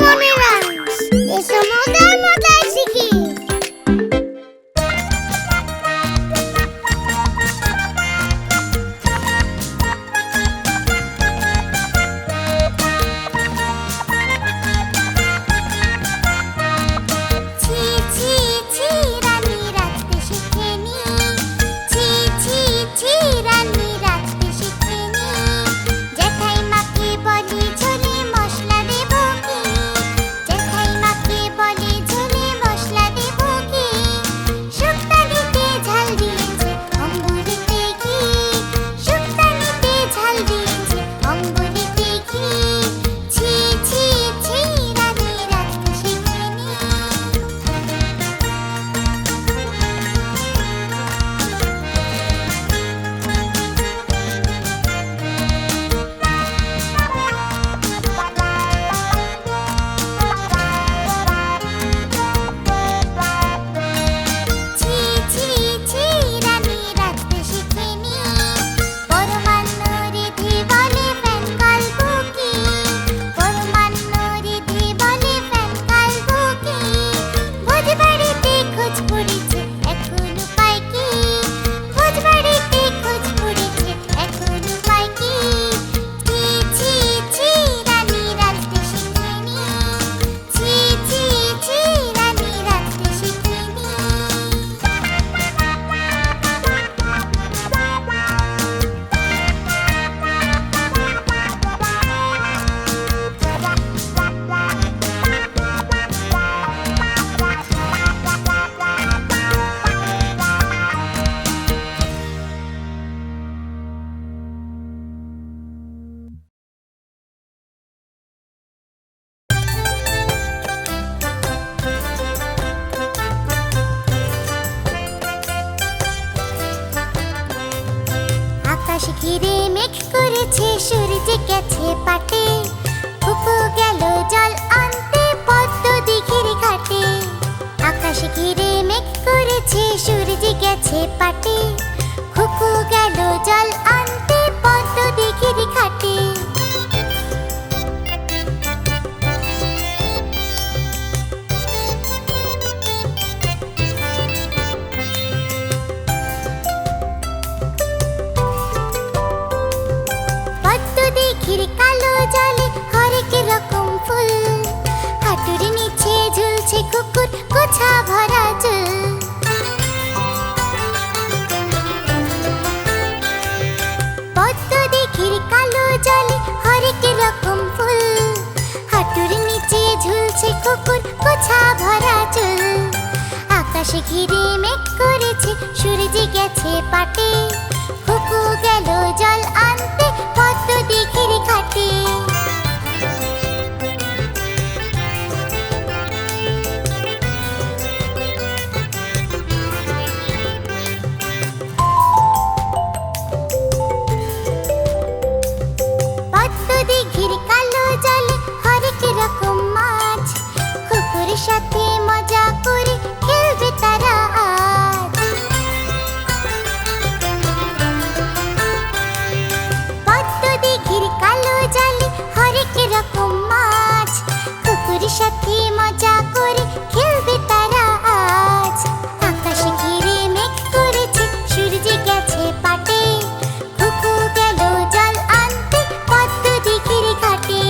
Tolerance. Eso moda শিখি। আকাশ ঘিরে মেঘ করেছে, সূর্য গেছে পাটে, খুকু গেল জল আনতে পদ্ম দিঘির ঘাটে। আকাশ ঘিরে মেঘ করেছে, সূর্য গেছে পাটে, খুকু গেল জল আনতে পদ্ম দিঘির ঘাটে। দিঘির কালো জলে হরেক রকম ফুল, হাঁটুর নিচে ঝুলছে কুকুর গোছা ভরা চুল। পদ্ম দিঘির কালো জলে হরেক রকম ফুল, হাঁটুর নিচে ঝুলছে কুকুর গোছা ভরা চুল। আকাশ ঘিরে মেঘ করেছে, সূর্য গেছে পাটে, কুকু গেল জল আনতে পদ্ম দিঘির ঘাটে। পদ্ম দিঘির কালো জলে হরেক রকম মাছ, কুকুর সাথে মজা করে খেলবে তারা আজ। পদ্ম দিঘির কালো জলে হরেক রকম মাছ, কুকুর সাথে মজা করে খেলবে তারা আজ। আকাশ ঘিরে মেঘ করেছে, সূর্য গেছে পাটে, কুকু গেল জল আনতে পদ্ম দিঘির ঘাটে।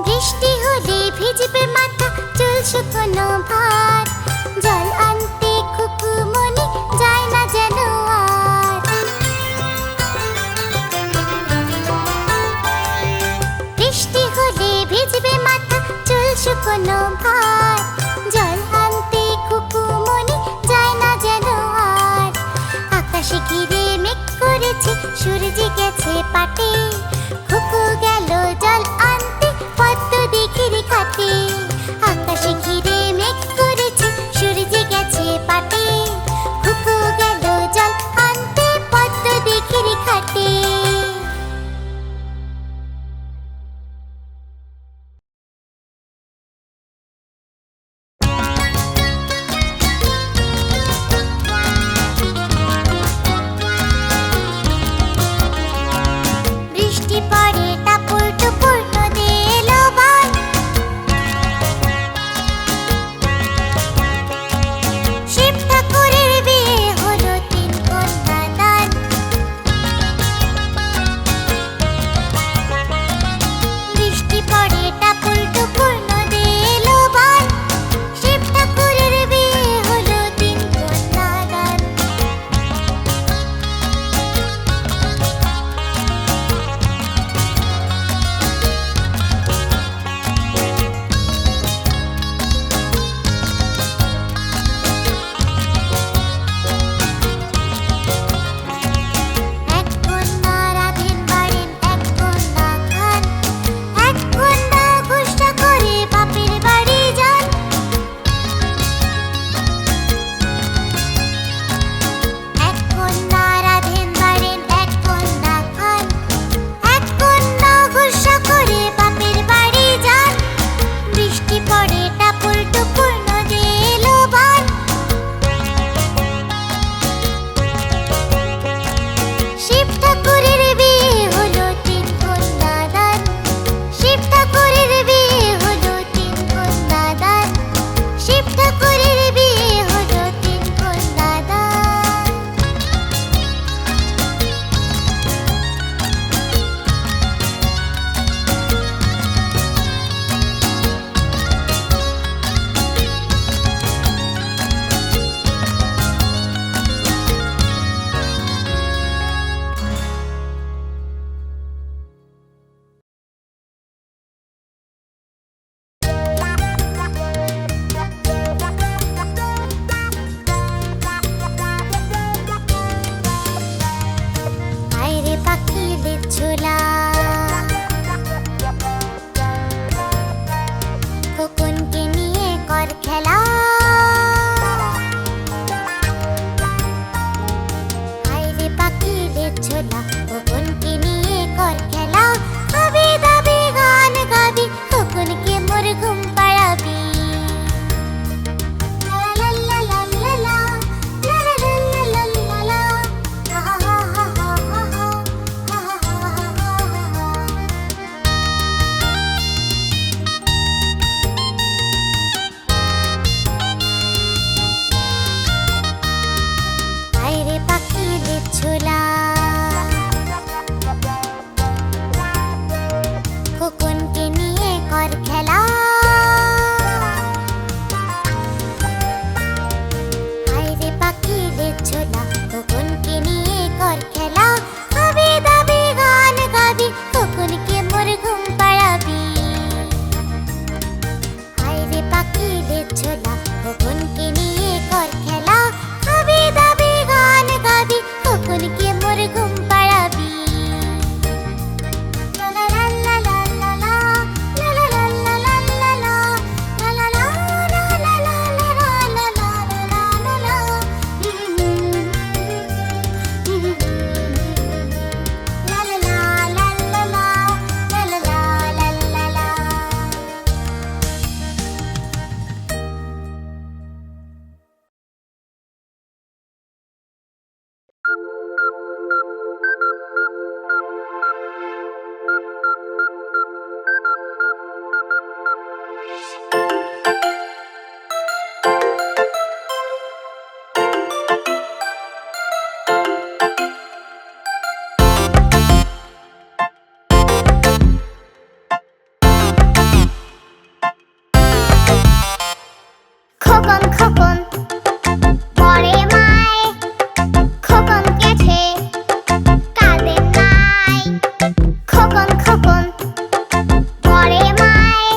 বৃষ্টি হলে ভিজবে মাথা, চুল শুকনো ভার, জল আনতে কুকু মনে যায় না যেন আর। বৃষ্টি হলে ভিজবে মাথা, চুল শুকনো ভার, জল আনতে কুকু মনে যায় না যেন আর। আকাশ ঘিরে মেঘ করেছে, সূর্য গেছে পাটে, কুকু গেল জল আনতে পদ্ম দিঘির ঘাটে। আকাশ ঘিরে মেঘ করেছে, সূর্য গেছে পাটে, কুকু গেল জল আনতে পদ্ম দিঘির ঘাটে। খোকন খোকন পরে মায়, খোকন গেছে কাঁদে নাই। খোকন খোকন পরে মায়,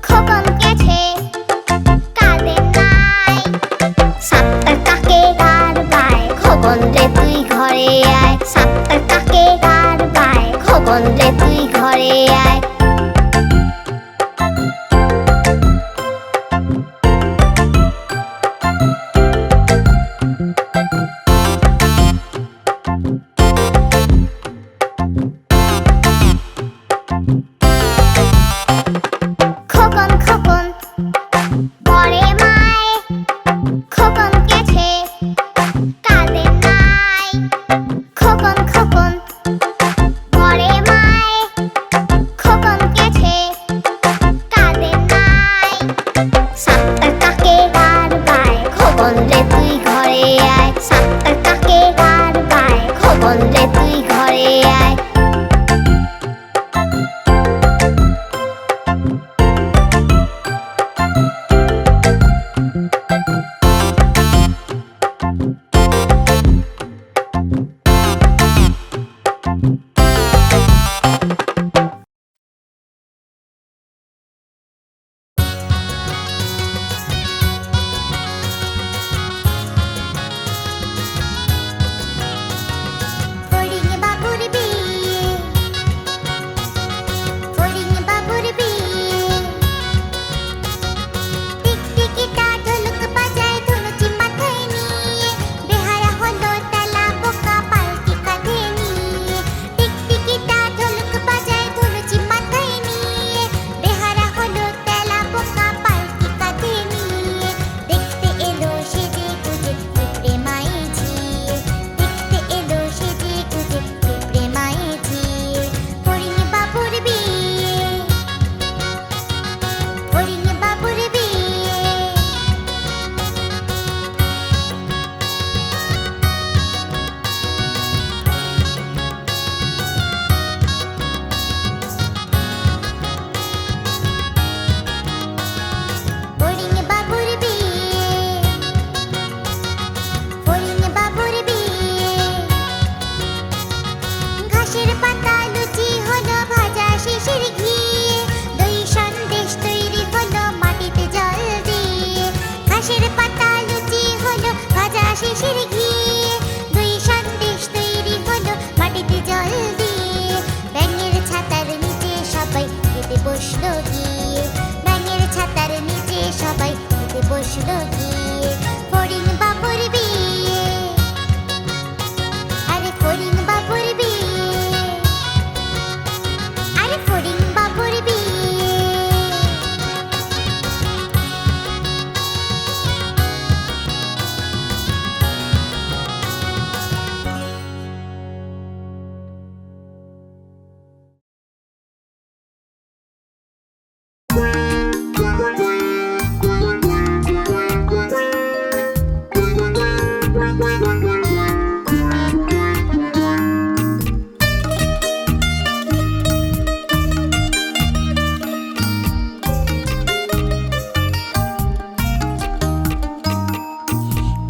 খোকন গেছে কাঁদে নাই। সাতটার কাকে গার বায়, খোকন রে তুই ঘরে আয়। সাতটার কাকে গার বায়, খোকন রে তুই ঘরে আয়। খোকন খোকন পরে মায়, খোকন গেছে কাঁদে নাই। খোকন খোকন পরে মায়, খোকন গেছে কাঁদে নাই। সাতটার কাকে গার বায়, খোকন রে তুই ঘরে আয়। সাতটার কাকে গার বায়, খোকন রে তুই ঘরে আয়। ফড়িং বাবুর বিয়ে, ফড়িং বাবুর বিয়ে। টিকটিকিটা ঢোলক বাজায় ধনুচি মাথায় নিয়ে, বেহারা হলো তেলা বোকা পালকি কাঁধে নিয়ে। টিকটিকিটা ঢোলক বাজায় ধনুচি মাথায় নিয়ে, বেহারা হলো তেলা বোকা পালকি কাঁধে নিয়ে। দেখতে এলো সেজে গুজে পিঁপড়ে মায়ে ঝিয়ে, দেখতে এলো সেজে গুজে পিঁপড়ে মায়ে ঝিয়ে। ফড়িং বাবুর বিয়ে, ফড়িং বাবুর বিয়ে। ফড়িং বাবুর বিয়ে, ফড়িং বাবুর বিয়ে। ঘাসের পাতা লুচি হলো ভাজা শিশির ঘিয়ে, দই সন্দেশ তৈরি হলো মাটিতে জল দিয়ে। ঘাসের পাতা লুচি হলো ভাজা শিশির ঘিয়ে, দই সন্দেশ তৈরি হলো মাটিতে জল দিয়ে। ব্যাঙের ছাতার নিচে সবাই খেতে বসলো গিয়ে, ব্যাঙের ছাতার নিচে সবাই খেতে বসলো গিয়ে। ফড়িং বাবুর বিয়ে, আরে ফড়িং বাবুর বিয়ে, আরে ফড়িং বাবুর বিয়ে।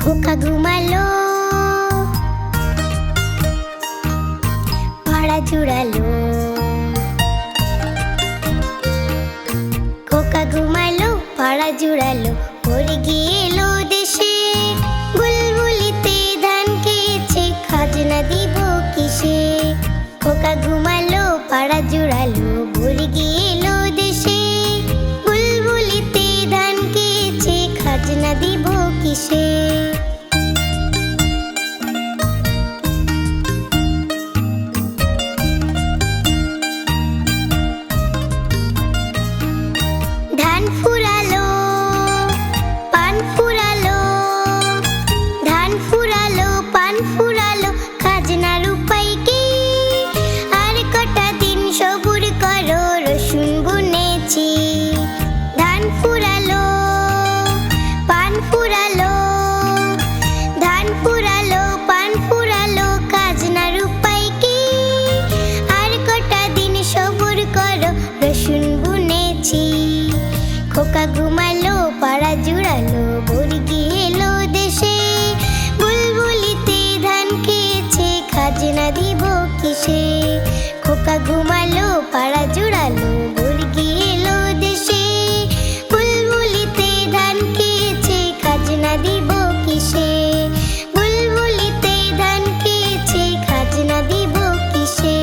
খোকা ঘুমালো, পাড়া জুড়ালো। খোকা ঘুমালো, পাড়া জুড়ালো, উড়ে গেলো দেশে। বুলবুলিতে ধান খেয়েছে, খাজনা দিব কিসে। খোকা ঘুমালো, পাড়া জুড়ালো, উড়ে গেলো দেশে। বুলবুলিতে ধান খেয়েছে, খাজনা দিব কিসে। ধান ফুরালো, পান ফুরালো, ধান ফুরালো, পান ফুরালো, খাজনার উপায় কি? আর কটা দিন সবুর করো, রসুন বুনেছি। ধান ফুরালো, পান ফুরালো, ধান ফুরালো, পান ফুরালো, খাজনার উপায় কি? আর কটা দিন সবুর করো, রসুন বুনেছি। খোকা ঘুমালো, পাড়া পাড়া জুড়ালো মুরগি এলো দেশে বুলবুলিতে ধান খেয়েছে খাজনা দিব কিসে খোকা ঘুমালো পাড়া জুড়ালো মুরগি এলো দেশে বুলবুলিতে ধান খেয়েছে খাজনা দিব কিসে বুলবুলিতে ধান খেয়েছে খাজনা দিব কিসে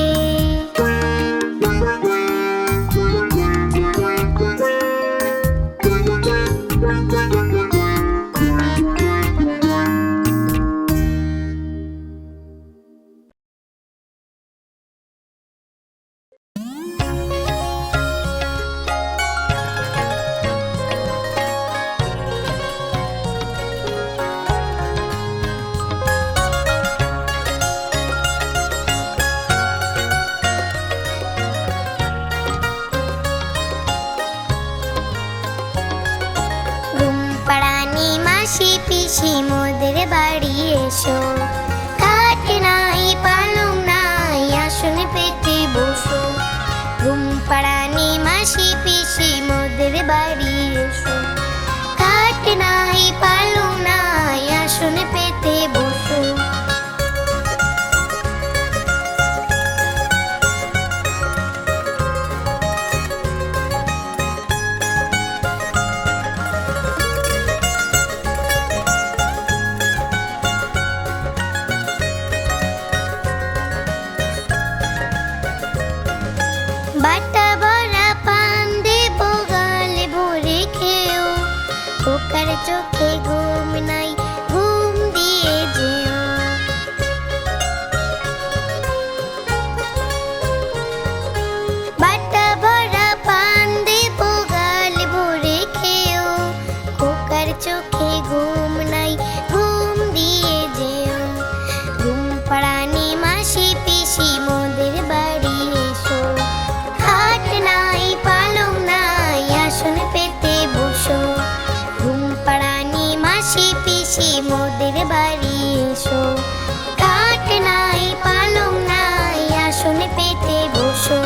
পাড়ানি মাসি পিসি মোদের বাড়ি এসো কাঠ নাই পালং নাই আসন পেতে বসো ঘুম পাড়ানি মাসি পিসি মোদের বাড়ি এসো কাঠ নাই পালং নাই আসন পেতে বসো বাটা ভরা পান দেব গালে ভরে খেও খোকার চোখে ঘুম নাই ঘুম দিয়ে যেও বাটা ভরা পান দেব গালে ভরে খেও খোকার চোখে ঘুম নাই ঘুম দিয়ে যেও ঘুম পাড়ানি মাসি পিসি মোদের বাড়ি এসো খাট নাই পালং নাই আসন পেতে বসো ঘুম পাড়ানি মাসি পিসি মোদের বাড়ি এসো খাট নাই পালং নাই আসন পেতে বসো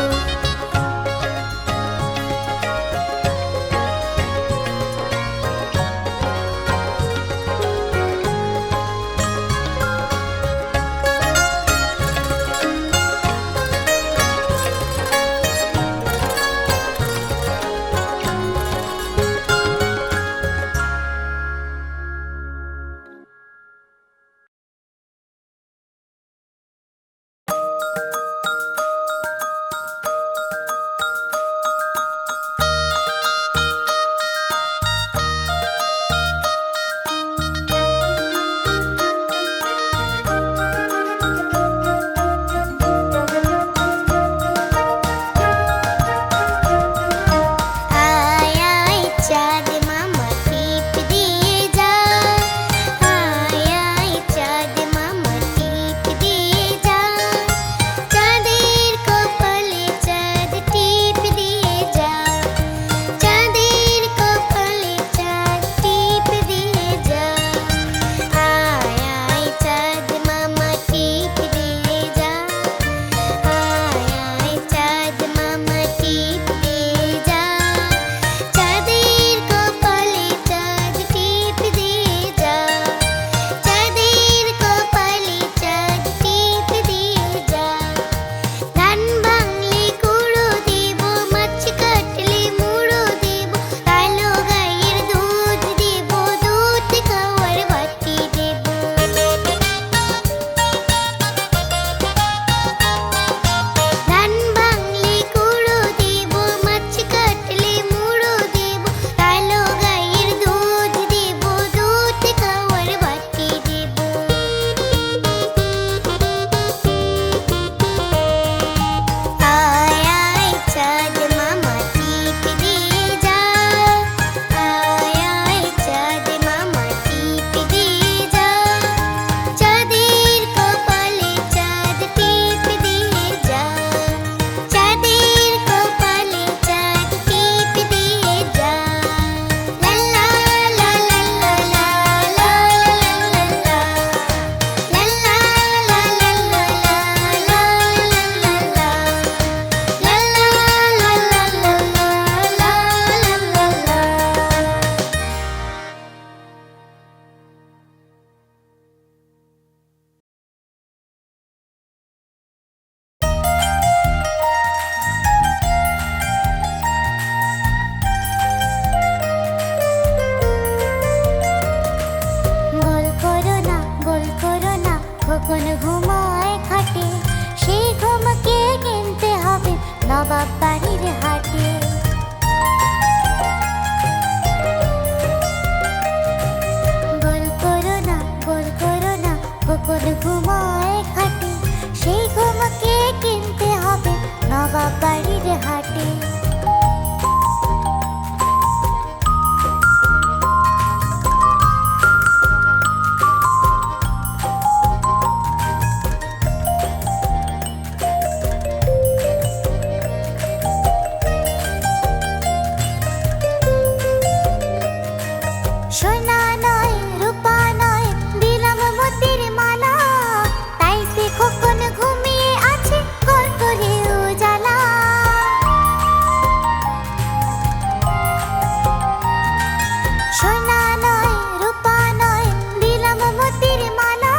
সোনা নয় রূপা নয় দিলাম মতির মালা,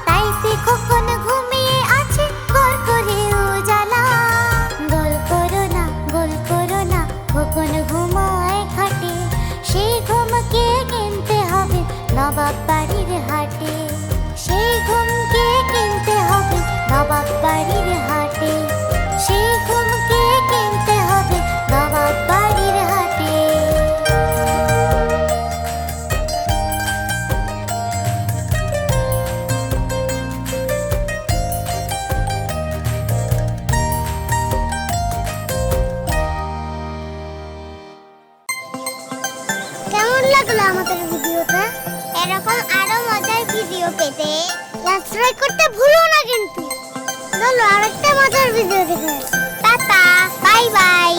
তাইতে খোকন ঘুমিয়ে আছে ঘর করে উজালা। গোল করো না খোকন ঘুমায় খাটে, সেই ঘুমকে কিনতে হবে নবাব বাড়ির হাটে। সেই ঘুমকে কিনতে হবে নবাব বাড়ির হাটে, সেই ঘুমকে কিনতে হবে নবাব বাড়ির হাটে। কেমন লাগলো আমাদের ভিডিওটা? এরকম আরো মজার ভিডিও পেতে সাবস্ক্রাইব করতে ভুলো না কিন্তু। চলো আরেকটা মজার ভিডিও দেখে। Tata, bye bye.